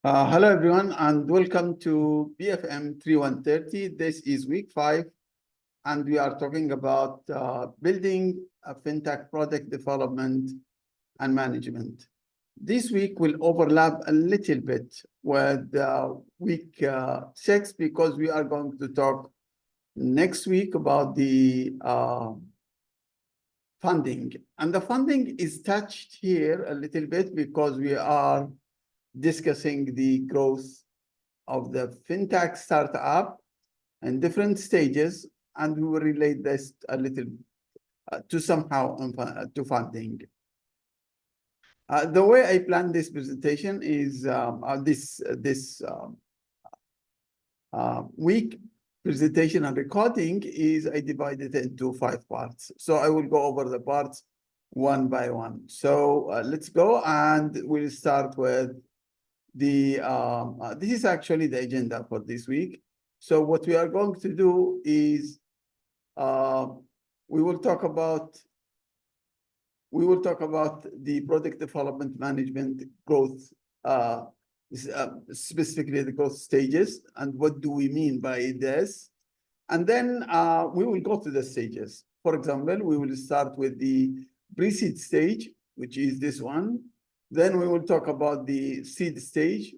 Hello, everyone, and welcome to BFM 3130. This is week 5, and we are talking about building a fintech product development and management. This week will overlap a little bit with week 6 because we are going to talk next week about the funding. And the funding is touched here a little bit because we are discussing the growth of the fintech startup in different stages, and we will relate this a little to somehow to funding. The way I plan this presentation is this week presentation and recording is I divided it into 5 parts. So I will go over the parts one by one. So let's go, and we'll start with the this is actually the agenda for this week. So what we are going to do is we will talk about the product development management growth, specifically the growth stages, and what do we mean by this. And then we will go to the stages. For example, we will start with the pre-seed stage, which is this one. Then we will talk about the seed stage.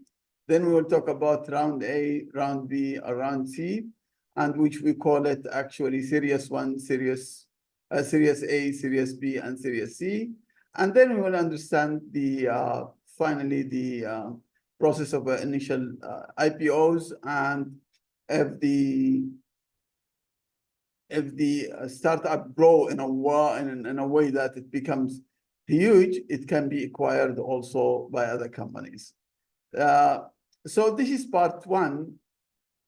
Then we will talk about round A, round B, or round C, and which we call it actually Series 1, Series A, Series B, and Series C. And then we will understand the finally the process of initial IPOs, and if the startup grow in a way that it becomes huge, it can be acquired also by other companies. So this is part 1,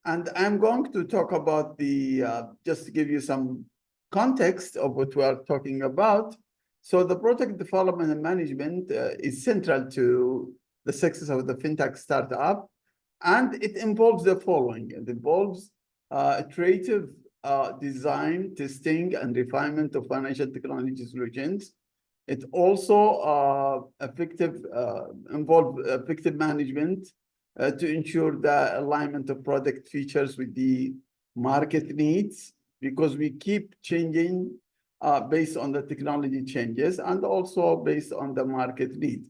and I'm going to talk about the just to give you some context of what we are talking about. So the product development and management is central to the success of the fintech startup, and it involves the following. It involves creative design, testing, and refinement of financial technology solutions. It also involve effective management to ensure the alignment of product features with the market needs, because we keep changing based on the technology changes and also based on the market need.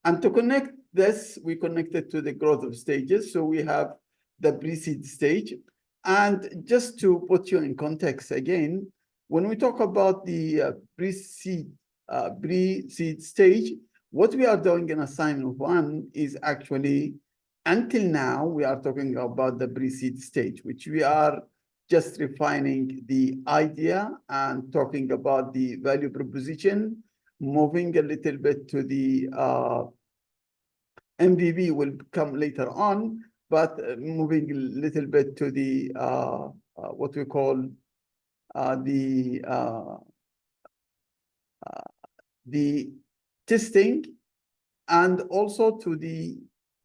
And to connect this, we connect it to the growth of stages. So we have the pre-seed stage. And just to put you in context again, when we talk about the pre-seed stage, what we are doing in assignment 1 is actually, until now, we are talking about the pre-seed stage, which we are just refining the idea and talking about the value proposition, moving a little bit to the MVP will come later on, but moving a little bit to the what we call the testing, and also to the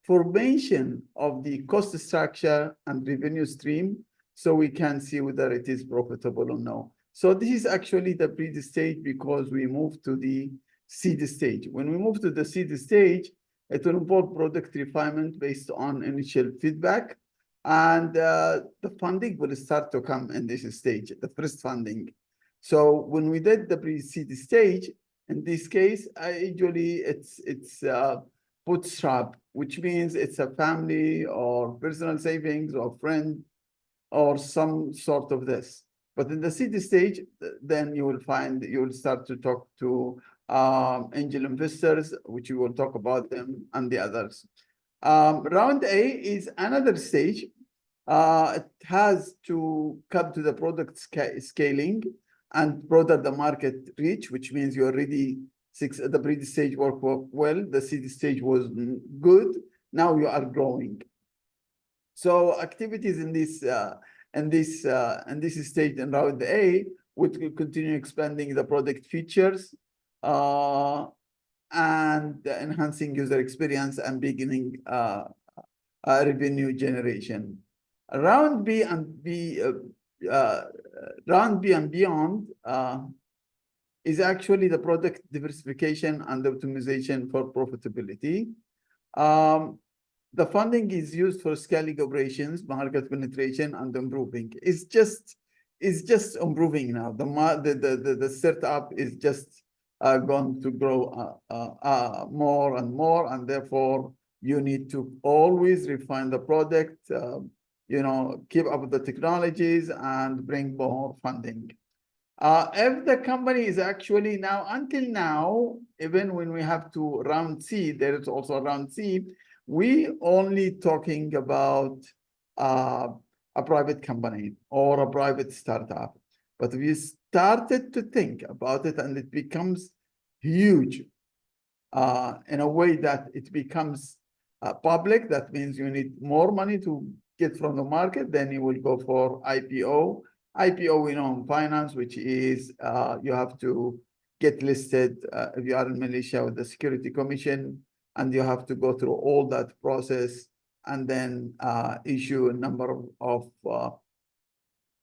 formation of the cost structure and revenue stream, so we can see whether it is profitable or no. So this is actually the pre-seed stage, because we move to the seed stage. When we move to the seed stage, it will involve product refinement based on initial feedback, and the funding will start to come in this stage, the first funding. So when we did the pre-seed stage, in this case, usually it's bootstrap, which means it's a family or personal savings or friend or some sort of this. But in the seed stage, then you will start to talk to angel investors, which we will talk about them, and the others. Round A is another stage. It has to come to the product scaling and broaden the market reach, which means you already the pre-seed stage worked well, the seed stage was good, now you are growing. So activities in this stage in round A would continue expanding the product features and enhancing user experience and beginning revenue generation. Round B and beyond is actually the product diversification and optimization for profitability. The funding is used for scaling operations, market penetration, and improving. It's just improving now. The startup is just going to grow more and more, and therefore you need to always refine the product, keep up with the technologies and bring more funding. If the company is actually now, until now, even when we have to round C, there is also a round C, we only talking about a private company or a private startup. But if you started to think about it and it becomes huge in a way that it becomes public, that means you need more money to get from the market, then you will go for IPO. IPO, we know in finance, which is you have to get listed if you are in Malaysia with the Security Commission, and you have to go through all that process and then issue a number of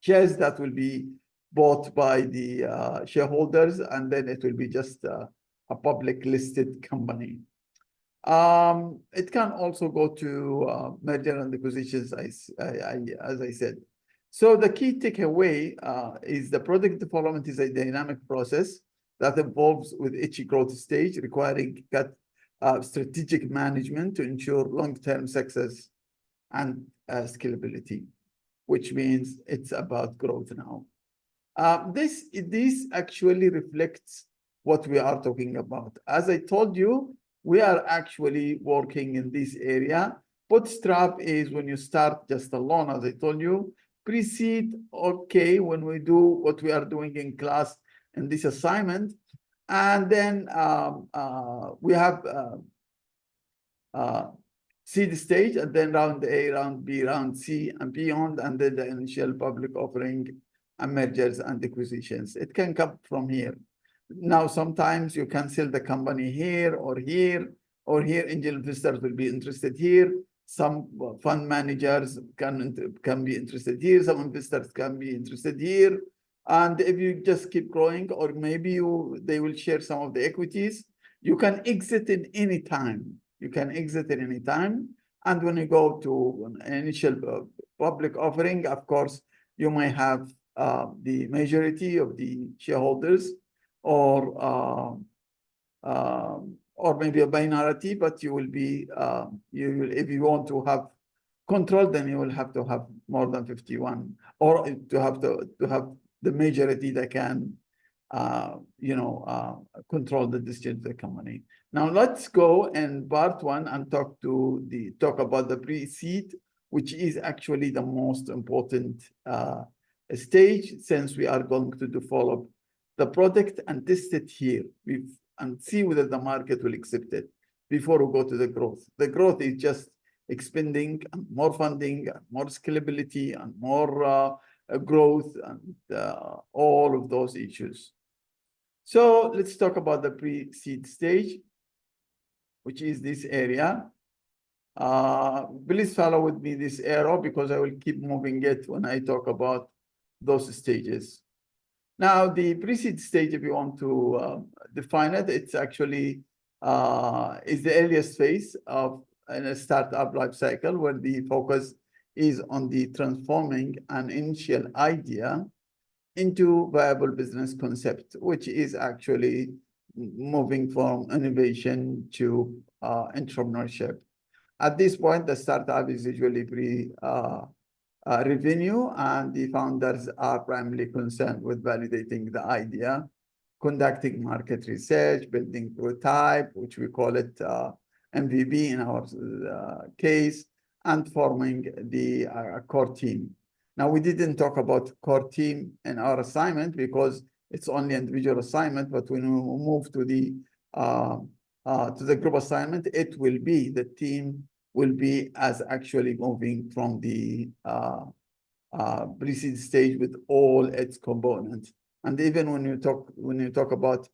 shares that will be bought by the shareholders, and then it will be just a public listed company. It can also go to merger and acquisitions, as I said. So the key takeaway is the product development is a dynamic process that evolves with each growth stage, requiring strategic management to ensure long-term success and scalability, which means it's about growth now. This actually reflects what we are talking about. As I told you, we are actually working in this area. Bootstrap is when you start just alone, as I told you. Pre-seed, okay, when we do what we are doing in class in this assignment. And then we have seed stage, and then round A, round B, round C, and beyond, and then the initial public offering and mergers and acquisitions. It can come from here. Now, sometimes you can sell the company here or here, or here angel investors will be interested here. Some fund managers can be interested here. Some investors can be interested here. And if you just keep growing, or maybe they will share some of the equities, you can exit in any time. You can exit at any time. And when you go to an initial public offering, of course, you may have the majority of the shareholders, or maybe a minority, but you will be, if you want to have control, then you will have to have more than 51, or to have the majority that can, control the decision of the company. Now let's go in part one and talk about the pre-seed, which is actually the most important stage, since we are going to develop the product and test it here and see whether the market will accept it before we go to the growth. The growth is just expanding, more funding, more scalability, and more growth, and all of those issues. So let's talk about the pre-seed stage, which is this area. Please follow with me this arrow, because I will keep moving it when I talk about those stages. Now, the pre-seed stage, if you want to define it, it's actually is the earliest phase of a startup life cycle, where the focus is on the transforming an initial idea into viable business concept, which is actually moving from innovation to entrepreneurship. At this point, the startup is usually revenue, and the founders are primarily concerned with validating the idea, conducting market research, building prototype, which we call it MVP in our case, and forming the core team. Now, we didn't talk about core team in our assignment because it's only individual assignment, but when we move to the group assignment, it will be, the team will be as actually moving from the pre-seed stage with all its components. And even when you talk about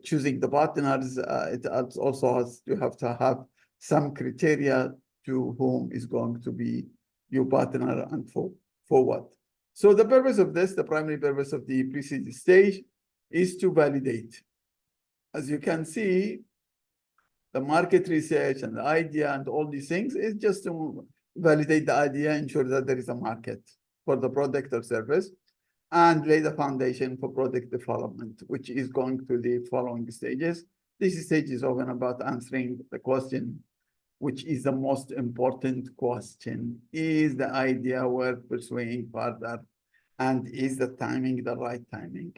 choosing the partners, it also has, you have to have some criteria to whom is going to be your partner and for what. So the purpose of this, the primary purpose of the pre-seed stage, is to validate. As you can see, the market research and the idea and all these things is just to validate the idea, ensure that there is a market for the product or service, and lay the foundation for product development, which is going to the following stages. This stage is often about answering the question, which is the most important question. Is the idea worth pursuing further? And is the timing the right timing?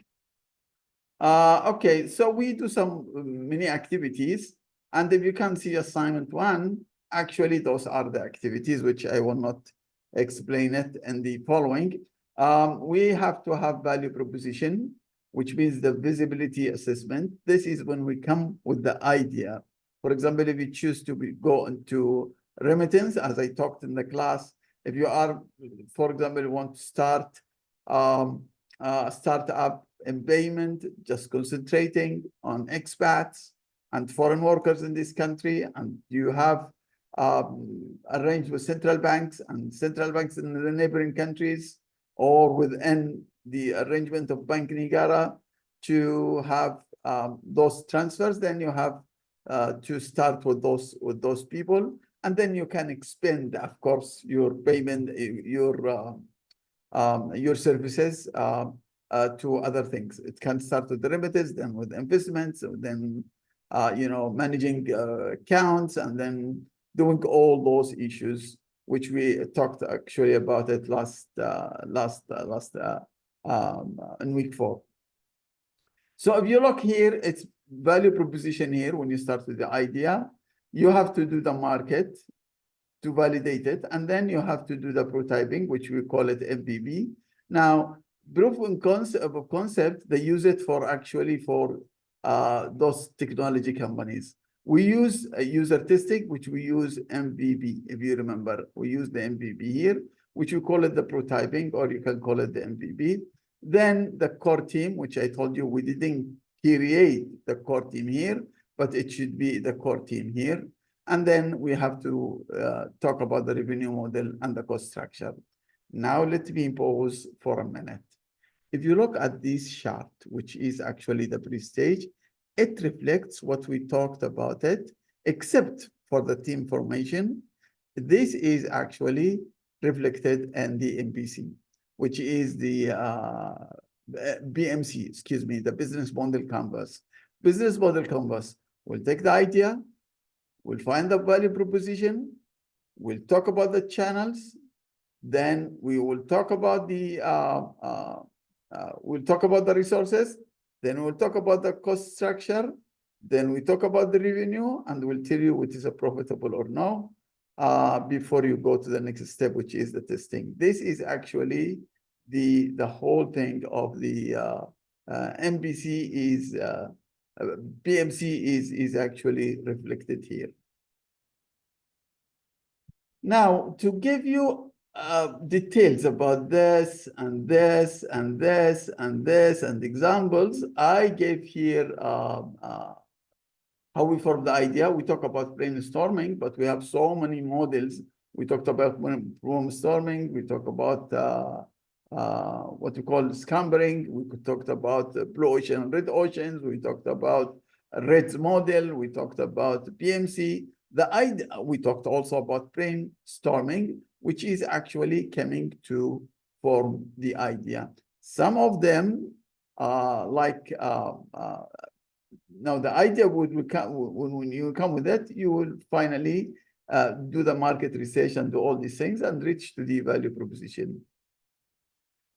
Okay, so we do some mini activities. And if you can see assignment 1, actually those are the activities, which I will not explain it in the following. We have to have value proposition, which means the visibility assessment. This is when we come with the idea. For example, if you choose to go into remittance, as I talked in the class, if you are, for example, want to start up in payment, just concentrating on expats and foreign workers in this country, and you have arranged with central banks and central banks in the neighboring countries, or within the arrangement of Bank Nigara to have those transfers, then you have to start with those people, and then you can expand, of course, your payment, your services to other things. It can start with derivatives, then with investments, then managing accounts, and then doing all those issues, which we talked actually about it in week 4. So if you look here, it's value proposition here. When you start with the idea, you have to do the market to validate it, and then you have to do the prototyping, which we call it MVP. Now, proof of concept, they use it for those technology companies. We use a user testing, which we use MVP. If you remember, we use the MVP here, which you call it the prototyping, or you can call it the MVP. Then the core team, which I told you we didn't create the core team here, but it should be the core team here. And then we have to talk about the revenue model and the cost structure. Now let me pause for a minute. If you look at this chart, which is actually the pre-stage, it reflects what we talked about it, except for the team formation. This is actually reflected in the MPC, which is the BMC, excuse me, the business model canvas. Business model canvas will take the idea, we'll find the value proposition, we'll talk about the channels, then we will talk about the resources, then we'll talk about the cost structure, then we talk about the revenue, and we'll tell you which is a profitable or no before you go to the next step, which is the testing. This is actually the whole thing of the MPC is BMC is actually reflected here. Now, to give you details about this and this and this and this and examples, I gave here how we form the idea. We talk about brainstorming, but we have so many models. We talked about brainstorming. We talk about what we call scampering. We talked about blue ocean and red oceans. We talked about REDS model. We talked about PMC. The idea, we talked also about brainstorming, which is actually coming to form the idea. Some of them, now the idea when you come with it, you will finally do the market research and do all these things and reach to the value proposition.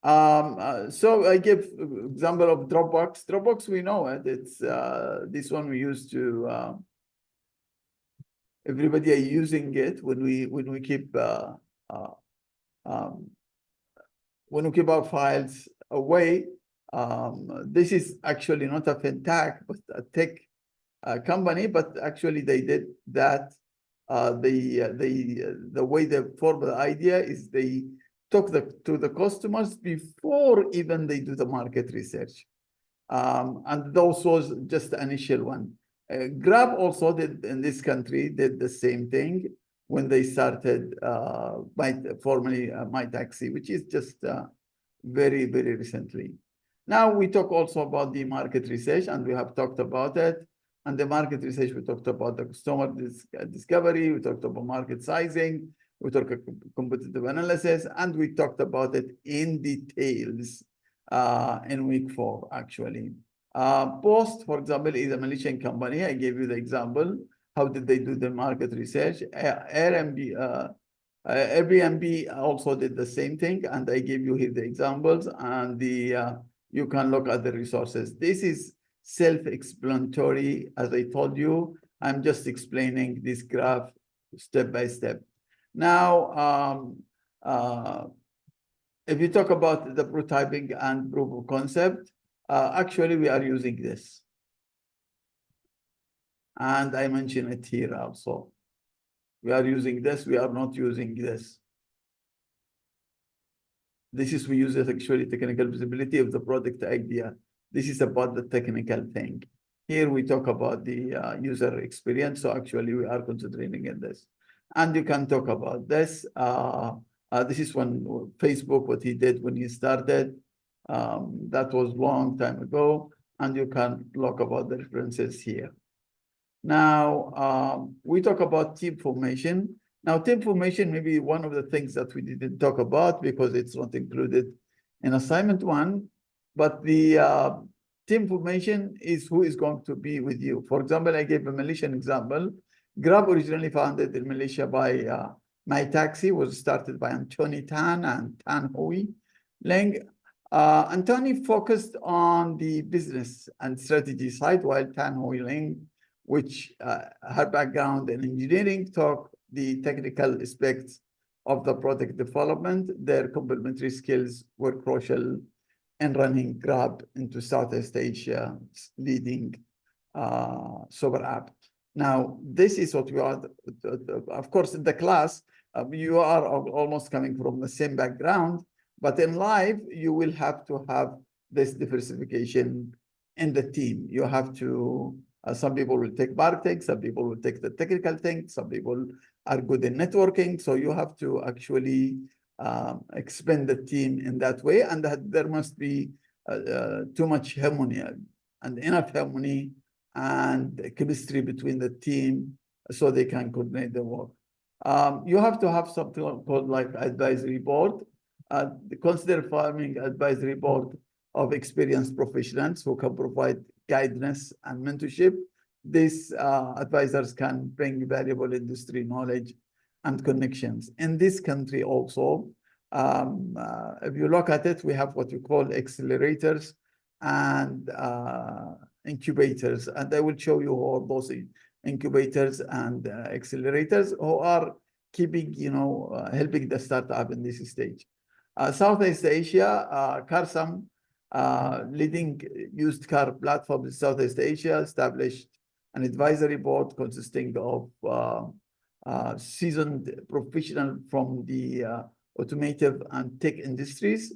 So I give example of Dropbox. Dropbox, we know it. It's this one we used to. Everybody are using it when we keep our files away. This is actually not a fintech, but a tech company. But actually, they did that. The way they form the idea is they talk to the customers before even they do the market research, and those was just the initial one. Grab also did in this country did the same thing when they started formerly My Taxi, which is just very, very recently. Now we talk also about the market research, and we have talked about it. And the market research, we talked about the customer discovery, we talked about market sizing, we talked about competitive analysis, and we talked about it in details in week 4, actually. Post, for example, is a Malaysian company. I gave you the example. How did they do the market research? Airbnb also did the same thing, and I gave you here the examples, and you can look at the resources. This is self-explanatory. As I told you, I'm just explaining this graph step by step. Now, if you talk about the prototyping and proof of concept, actually we are using this. And I mentioned it here also. We are using this, we are not using this. This is, we use it actually technical visibility of the product idea. This is about the technical thing. Here we talk about the user experience. So actually we are concentrating in this. And you can talk about this. This is when Facebook, what he did when he started. That was long time ago. And you can look about the references here. Now, we talk about team formation. Now, team formation may be one of the things that we didn't talk about because it's not included in assignment 1. But the team formation is who is going to be with you. For example, I gave a Malaysian example. Grab originally founded in Malaysia by MyTaxi, was started by Anthony Tan and Tan Hui Leng. Anthony focused on the business and strategy side, while Tan Hui Leng, which her background in engineering, took the technical aspects of the product development. Their complementary skills were crucial in running Grab into Southeast Asia's leading super app. Now, this is what we are, of course, in the class, you are almost coming from the same background, but in live, you will have to have this diversification in the team. You have to, some people will take marketing, some people will take the technical thing, some people are good in networking. So you have to actually expand the team in that way, and that there must be too much harmony and enough harmony and chemistry between the team so they can coordinate the work. You have to have something called like advisory board. Consider forming advisory board of experienced professionals who can provide guidance and mentorship. These advisors can bring valuable industry knowledge and connections. In this country also, if you look at it, we have what we call accelerators and incubators. And I will show you all those incubators and accelerators who are keeping, helping the startup in this stage. Southeast Asia, Carsome, leading used car platform in Southeast Asia, established an advisory board consisting of seasoned professionals from the automotive and tech industries.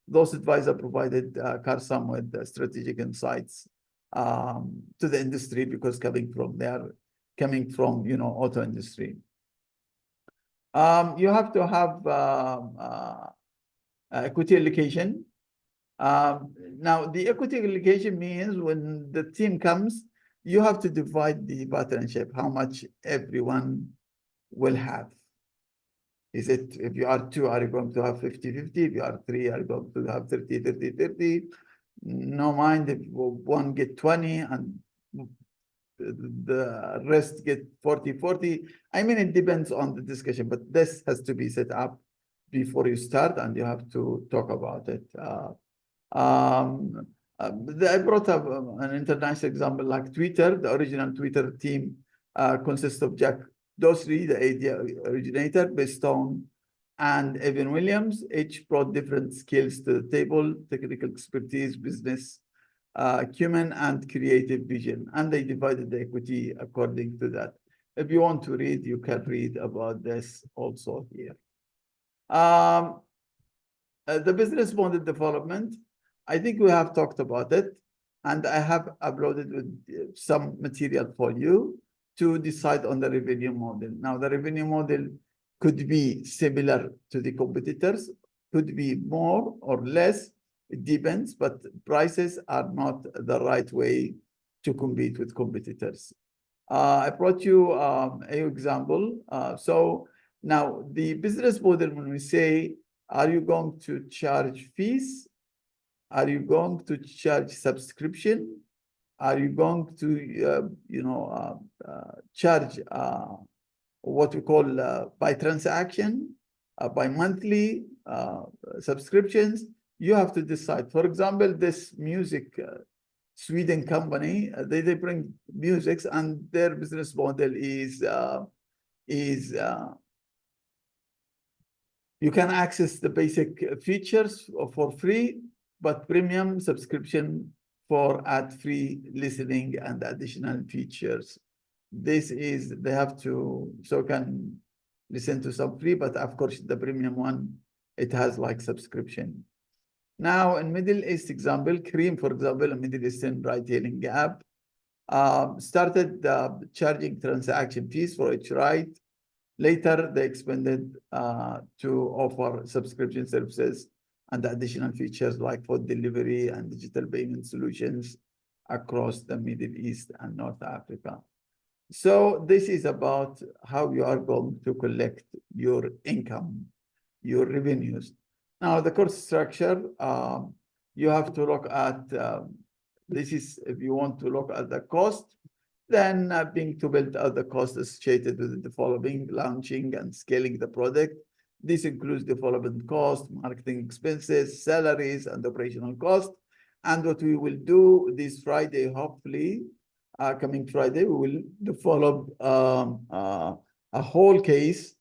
Those advisors provided Carsome with strategic insights to the industry because coming from auto industry. You have to have equity allocation. Now, the equity allocation means when the team comes, you have to divide the partnership, how much everyone will have. Is it, if you are 2, are you going to have 50-50? If you are 3, are you going to have 30-30-30? No mind if one get 20 and the rest get 40-40. I mean, it depends on the discussion, but this has to be set up before you start and you have to talk about it. I brought up an international example like Twitter. The original Twitter team consists of Jack Dorsey, the idea originator, Bestone, and Evan Williams. Each brought different skills to the table: technical expertise, business acumen, and creative vision. And they divided the equity according to that. If you want to read, you can read about this also here. The business model development, I think we have talked about it, and I have uploaded with some material for you to decide on the revenue model. Now, the revenue model could be similar to the competitors, could be more or less, it depends, but prices are not the right way to compete with competitors. I brought you an example. So now the business model, when we say, are you going to charge fees? Are you going to charge subscription? Are you going to, charge what we call by transaction, by monthly subscriptions? You have to decide. For example, this music Sweden company, they bring musics, and their business model is you can access the basic features for free, but premium subscription for ad-free listening and additional features. This is, they have to, so can listen to some free, but of course the premium one, it has like subscription. Now in Middle East example, Careem, for example, a Middle Eastern ride-hailing app, started charging transaction fees for each ride. Later, they expanded to offer subscription services and additional features like food delivery and digital payment solutions across the Middle East and North Africa. So this is about how you are going to collect your income, your revenues. Now, the cost structure, you have to look at, this is if you want to look at the cost, then being to build out the costs associated with the following: launching and scaling the product. This includes development cost, marketing expenses, salaries, and operational cost. And what we will do this Friday, hopefully, coming Friday, we will develop a whole case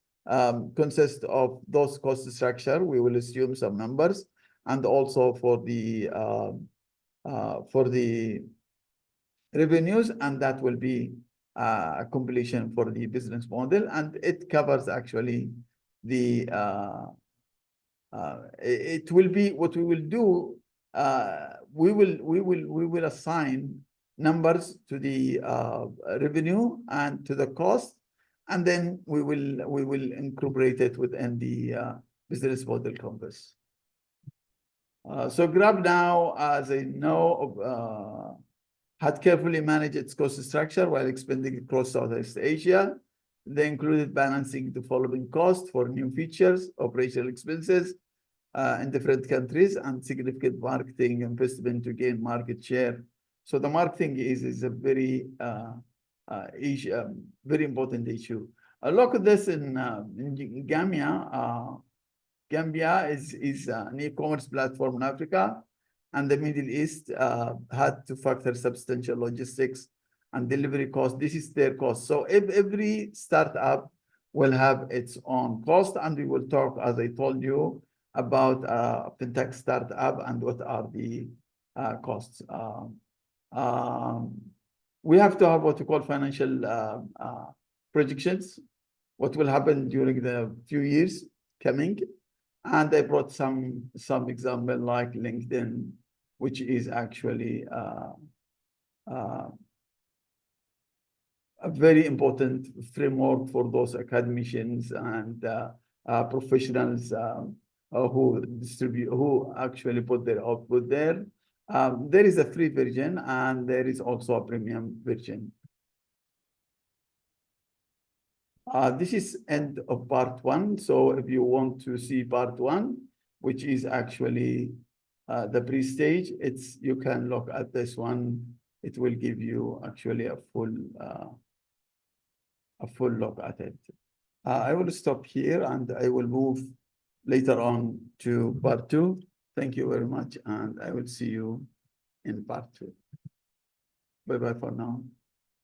consist of those cost structure. We will assume some numbers, and also for the revenues, and that will be a completion for the business model, and it covers actually the it will be what we will do. We will assign numbers to the revenue and to the cost, and then we will incorporate it within the business model compass. So Grab now, as I know, had carefully managed its cost structure while expanding across Southeast Asia. They included balancing the following costs for new features, operational expenses in different countries, and significant marketing investment to gain market share. So the marketing is a very very important issue. Look at this in Gambia. Gambia is an e-commerce platform in Africa, and the Middle East had to factor substantial logistics and delivery costs. This is their cost. So if every startup will have its own cost, and we will talk, as I told you, about fintech startup and what are the costs. We have to have what we call financial projections, what will happen during the few years coming. And I brought some example like LinkedIn, which is actually a very important framework for those academicians and professionals who actually put their output there. There is a free version, and there is also a premium version. This is end of part 1. So if you want to see part 1, which is actually the pre-stage, you can look at this one. It will give you actually a full look at it. I will stop here, and I will move later on to part 2. Thank you very much, and I will see you in part 2. Bye-bye for now.